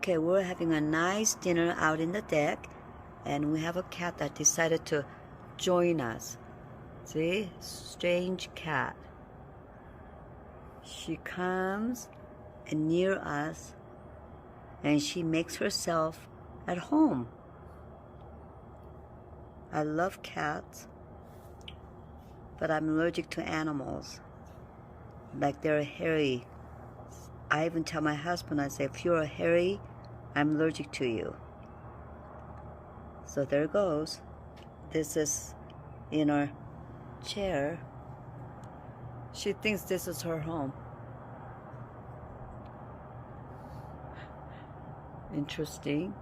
Okay, we're having a nice dinner out in the deck, and we have a cat that decided to join us. See? Strange cat. She comes and near us, and she makes herself at home. I love cats, but I'm allergic to animals. Like they're hairy. I even tell my husband, I say, if you're hairy, I'm allergic to you. So there goes. This is in our chair. She thinks this is her home. Interesting.